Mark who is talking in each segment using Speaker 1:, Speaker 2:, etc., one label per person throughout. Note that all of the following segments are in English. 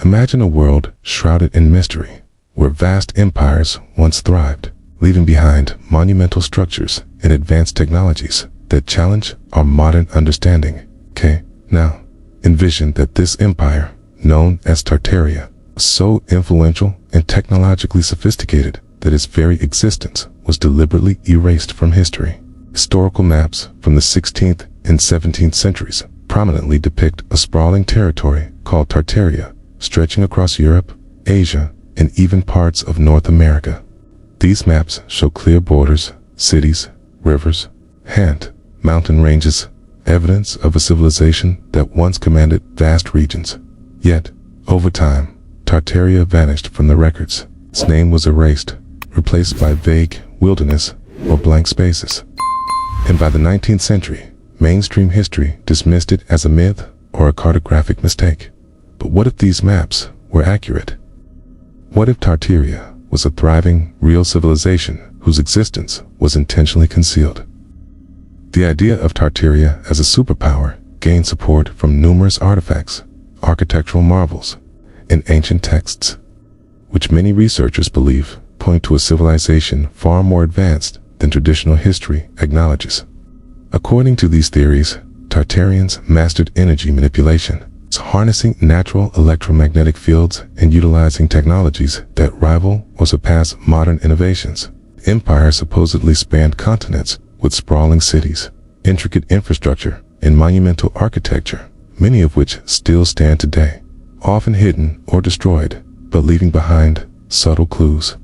Speaker 1: Imagine a world shrouded in mystery, where vast empires once thrived, leaving behind monumental structures and advanced technologies that challenge our modern understanding. Okay, now, envision that this empire, known as Tartaria, was so influential and technologically sophisticated that its very existence was deliberately erased from history. Historical maps from the 16th and 17th centuries prominently depict a sprawling territory called Tartaria, stretching across Europe, Asia, and even parts of North America. These maps show clear borders, cities, rivers, and mountain ranges, evidence of a civilization that once commanded vast regions. Yet, over time, Tartaria vanished from the records. Its name was erased, replaced by vague wilderness or blank spaces. And by the 19th century, mainstream history dismissed it as a myth or a cartographic mistake. But what if these maps were accurate? What if Tartaria was a thriving, real civilization whose existence was intentionally concealed? The idea of Tartaria as a superpower gained support from numerous artifacts, architectural marvels, and ancient texts, which many researchers believe point to a civilization far more advanced than traditional history acknowledges. According to these theories, Tartarians mastered energy manipulation, harnessing natural electromagnetic fields and utilizing technologies that rival or surpass modern innovations. Empires supposedly spanned continents with sprawling cities, intricate infrastructure, and monumental architecture, many of which still stand today, often hidden or destroyed, but leaving behind subtle clues.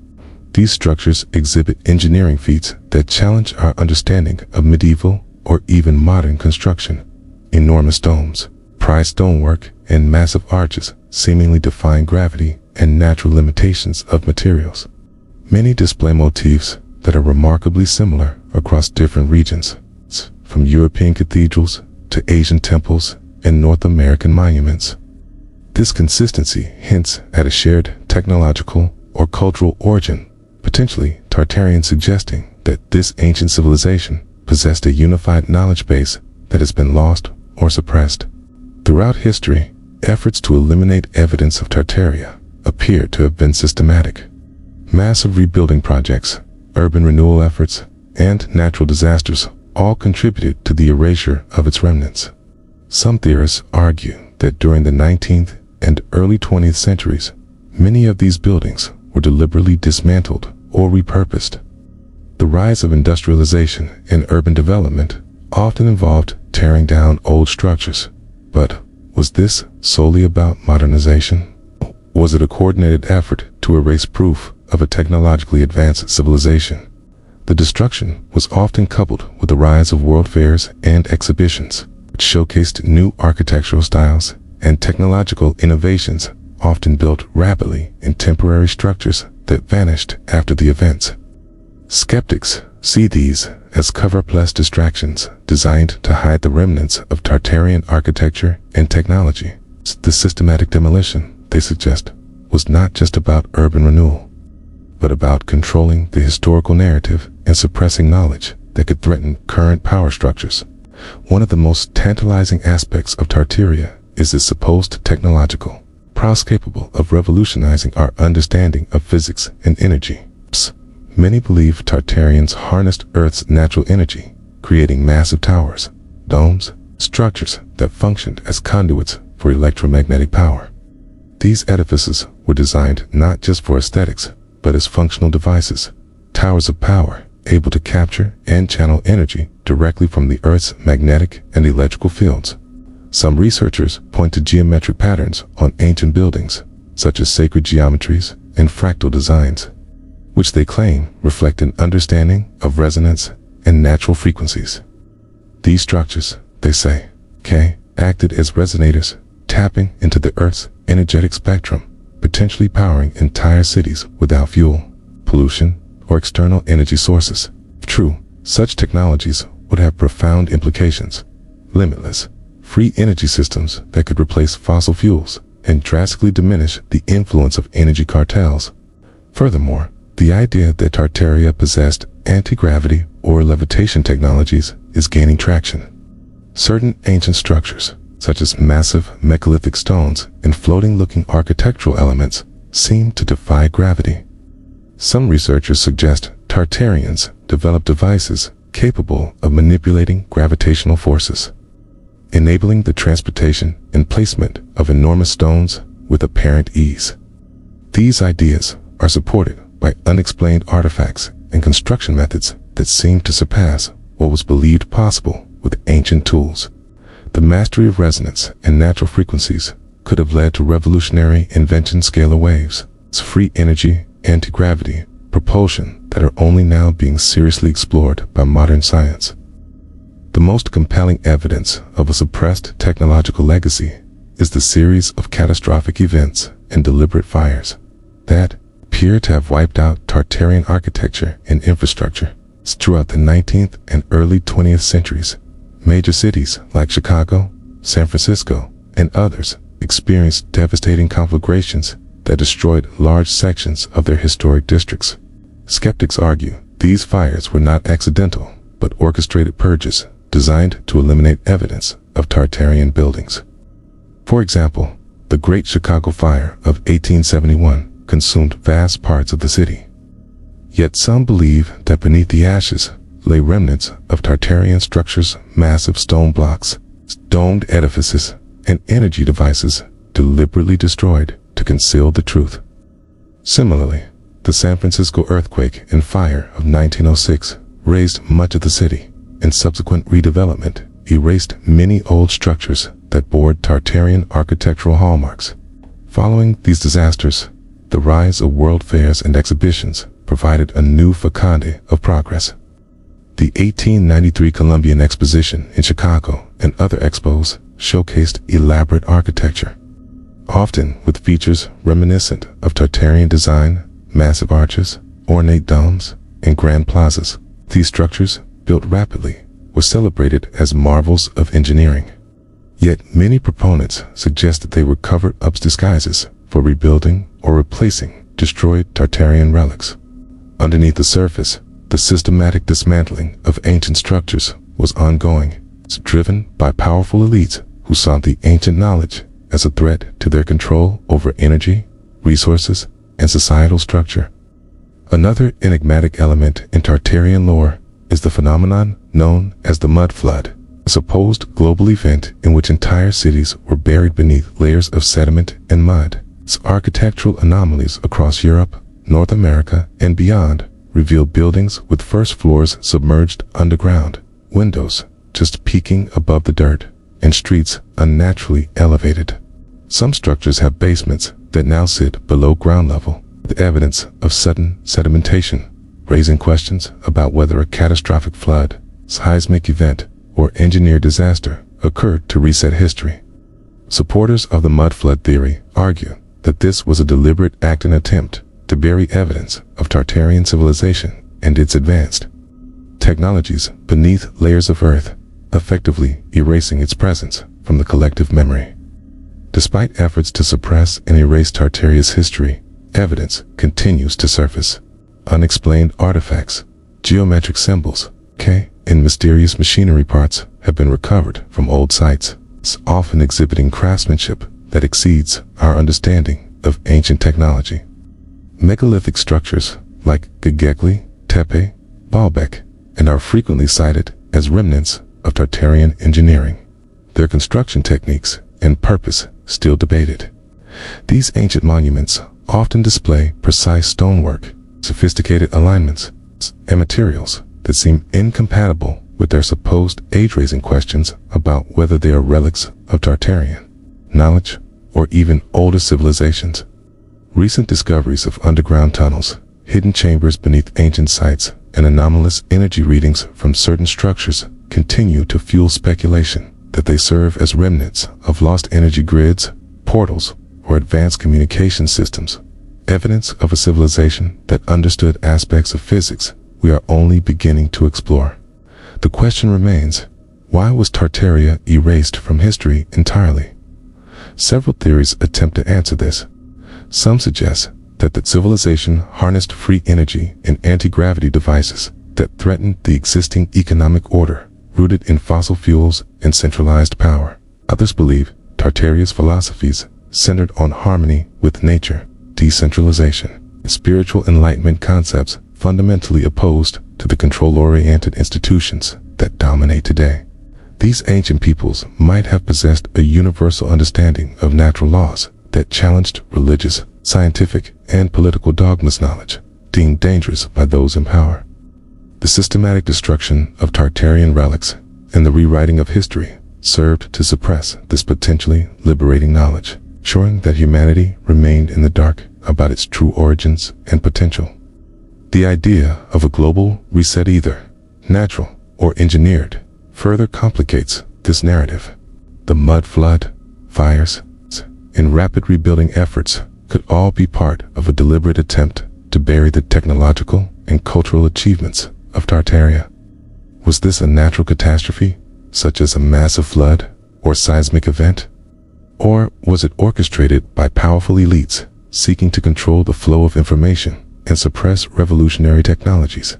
Speaker 1: These structures exhibit engineering feats that challenge our understanding of medieval or even modern construction. Enormous domes, prized stonework, and massive arches seemingly defying gravity and natural limitations of materials. Many display motifs that are remarkably similar across different regions, from European cathedrals to Asian temples and North American monuments. This consistency hints at a shared technological or cultural origin, potentially Tartarian, suggesting that this ancient civilization possessed a unified knowledge base that has been lost or suppressed. Throughout history, efforts to eliminate evidence of Tartaria appear to have been systematic. Massive rebuilding projects, urban renewal efforts, and natural disasters all contributed to the erasure of its remnants. Some theorists argue that during the 19th and early 20th centuries, many of these buildings were deliberately dismantled or repurposed. The rise of industrialization and urban development often involved tearing down old structures. But was this solely about modernization? Was it a coordinated effort to erase proof of a technologically advanced civilization? The destruction was often coupled with the rise of world fairs and exhibitions, which showcased new architectural styles and technological innovations often built rapidly in temporary structures that vanished after the events. Skeptics see these as cover-up distractions designed to hide the remnants of Tartarian architecture and technology. The systematic demolition, they suggest, was not just about urban renewal, but about controlling the historical narrative and suppressing knowledge that could threaten current power structures. One of the most tantalizing aspects of Tartaria is its supposed technological prowess capable of revolutionizing our understanding of physics and energy. Many believe Tartarians harnessed Earth's natural energy, creating massive towers, domes, structures that functioned as conduits for electromagnetic power. These edifices were designed not just for aesthetics, but as functional devices, towers of power able to capture and channel energy directly from the Earth's magnetic and electrical fields. Some researchers point to geometric patterns on ancient buildings, such as sacred geometries and fractal designs, which they claim reflect an understanding of resonance and natural frequencies. These structures, they say, acted as resonators, tapping into the Earth's energetic spectrum, potentially powering entire cities without fuel, pollution, or external energy sources. If true, such technologies would have profound implications: limitless, free energy systems that could replace fossil fuels and drastically diminish the influence of energy cartels. Furthermore, the idea that Tartaria possessed anti-gravity or levitation technologies is gaining traction. Certain ancient structures, such as massive megalithic stones and floating-looking architectural elements, seem to defy gravity. Some researchers suggest Tartarians developed devices capable of manipulating gravitational forces, enabling the transportation and placement of enormous stones with apparent ease. These ideas are supported by unexplained artifacts and construction methods that seem to surpass what was believed possible with ancient tools. The mastery of resonance and natural frequencies could have led to revolutionary inventions, scalar waves, free energy, anti-gravity, propulsion that are only now being seriously explored by modern science. The most compelling evidence of a suppressed technological legacy is the series of catastrophic events and deliberate fires that appear to have wiped out Tartarian architecture and infrastructure throughout the 19th and early 20th centuries. Major cities like Chicago, San Francisco, and others experienced devastating conflagrations that destroyed large sections of their historic districts. Skeptics argue these fires were not accidental, but orchestrated purges designed to eliminate evidence of Tartarian buildings. For example, the Great Chicago Fire of 1871 consumed vast parts of the city. Yet some believe that beneath the ashes lay remnants of Tartarian structures, massive stone blocks, domed edifices, and energy devices deliberately destroyed to conceal the truth. Similarly, the San Francisco earthquake and fire of 1906 razed much of the city, and subsequent redevelopment erased many old structures that bore Tartarian architectural hallmarks. Following these disasters, the rise of world fairs and exhibitions provided a new facade of progress. The 1893 Columbian Exposition in Chicago and other expos showcased elaborate architecture, often with features reminiscent of Tartarian design, massive arches, ornate domes, and grand plazas. These structures, built rapidly, were celebrated as marvels of engineering. Yet many proponents suggest that they were covered-up disguises for rebuilding or replacing destroyed Tartarian relics. Underneath the surface, the systematic dismantling of ancient structures was ongoing, driven by powerful elites who saw the ancient knowledge as a threat to their control over energy, resources, and societal structure. Another enigmatic element in Tartarian lore is the phenomenon known as the mud flood, a supposed global event in which entire cities were buried beneath layers of sediment and mud. Architectural anomalies across Europe, North America, and beyond reveal buildings with first floors submerged underground, windows just peeking above the dirt, and streets unnaturally elevated. Some structures have basements that now sit below ground level, with evidence of sudden sedimentation, raising questions about whether a catastrophic flood, seismic event, or engineered disaster occurred to reset history. Supporters of the mud flood theory argue that this was a deliberate act and attempt to bury evidence of Tartarian civilization and its advanced technologies beneath layers of earth, effectively erasing its presence from the collective memory. Despite efforts to suppress and erase Tartaria's history, evidence continues to surface. Unexplained artifacts, geometric symbols, and mysterious machinery parts have been recovered from old sites, often exhibiting craftsmanship that exceeds our understanding of ancient technology. Megalithic structures like Göbekli Tepe, Baalbek, and are frequently cited as remnants of Tartarian engineering. Their construction techniques and purpose still debated. These ancient monuments often display precise stonework, sophisticated alignments, and materials that seem incompatible with their supposed age, raising questions about whether they are relics of Tartarian knowledge or even older civilizations. Recent discoveries of underground tunnels, hidden chambers beneath ancient sites, and anomalous energy readings from certain structures continue to fuel speculation that they serve as remnants of lost energy grids, portals, or advanced communication systems, evidence of a civilization that understood aspects of physics we are only beginning to explore. The question remains, why was Tartaria erased from history entirely? Several theories attempt to answer this. Some suggest that the civilization harnessed free energy and anti-gravity devices that threatened the existing economic order rooted in fossil fuels and centralized power. Others believe Tartaria's philosophies centered on harmony with nature, decentralization, and spiritual enlightenment concepts fundamentally opposed to the control-oriented institutions that dominate today. These ancient peoples might have possessed a universal understanding of natural laws that challenged religious, scientific, and political dogmas, knowledge deemed dangerous by those in power. The systematic destruction of Tartarian relics and the rewriting of history served to suppress this potentially liberating knowledge, showing that humanity remained in the dark about its true origins and potential. The idea of a global reset, either natural or engineered, further complicates this narrative. The mud flood, fires, and rapid rebuilding efforts could all be part of a deliberate attempt to bury the technological and cultural achievements of Tartaria. Was this a natural catastrophe, such as a massive flood or seismic event? Or was it orchestrated by powerful elites seeking to control the flow of information and suppress revolutionary technologies?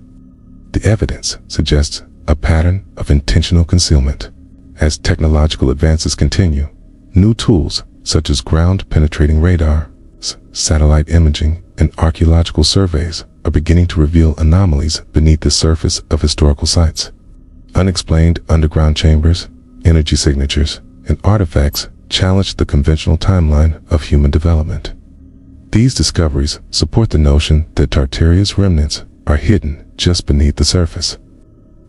Speaker 1: The evidence suggests a pattern of intentional concealment. As technological advances continue, new tools such as ground-penetrating radar, satellite imaging, and archaeological surveys are beginning to reveal anomalies beneath the surface of historical sites. Unexplained underground chambers, energy signatures, and artifacts challenge the conventional timeline of human development. These discoveries support the notion that Tartaria's remnants are hidden just beneath the surface,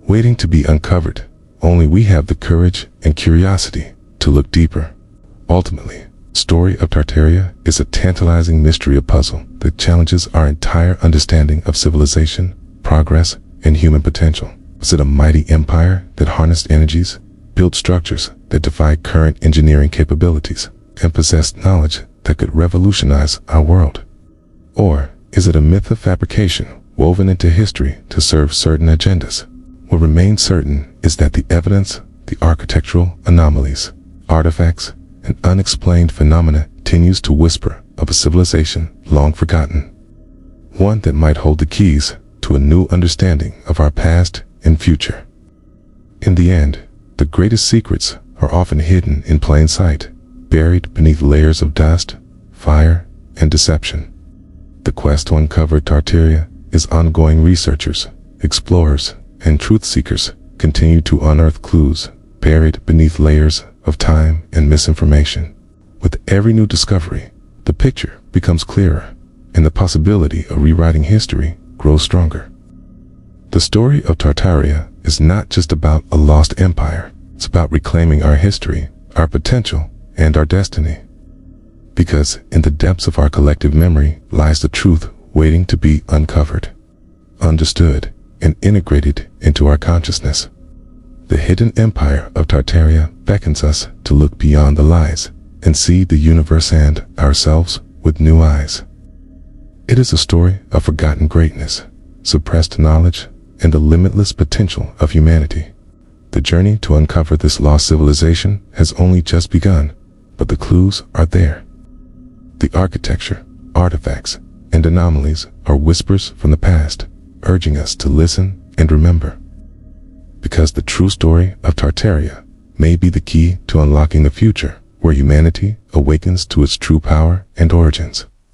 Speaker 1: waiting to be uncovered. Only we have the courage and curiosity to look deeper. Ultimately, the story of Tartaria is a tantalizing mystery puzzle that challenges our entire understanding of civilization, progress, and human potential. Was it a mighty empire that harnessed energies, built structures that defied current engineering capabilities, and possessed knowledge that could revolutionize our world? Or is it a myth of fabrication woven into history to serve certain agendas? What remains certain is that the evidence, the architectural anomalies, artifacts, and unexplained phenomena continues to whisper of a civilization long forgotten, one that might hold the keys to a new understanding of our past and future. In the end, the greatest secrets are often hidden in plain sight, buried beneath layers of dust, fire, and deception. The quest to uncover Tartaria is ongoing. Researchers, explorers, and truth seekers continue to unearth clues buried beneath layers of time and misinformation. With every new discovery, the picture becomes clearer, and the possibility of rewriting history grows stronger. The story of Tartaria is not just about a lost empire. It's about reclaiming our history, our potential, and our destiny. Because in the depths of our collective memory lies the truth waiting to be uncovered, understood, and integrated into our consciousness. The hidden empire of Tartaria beckons us to look beyond the lies and see the universe and ourselves with new eyes. It is a story of forgotten greatness, suppressed knowledge, and the limitless potential of humanity. The journey to uncover this lost civilization has only just begun, but the clues are there. The architecture, artifacts, and anomalies are whispers from the past, urging us to listen and remember. Because the true story of Tartaria may be the key to unlocking a future where humanity awakens to its true power and origins.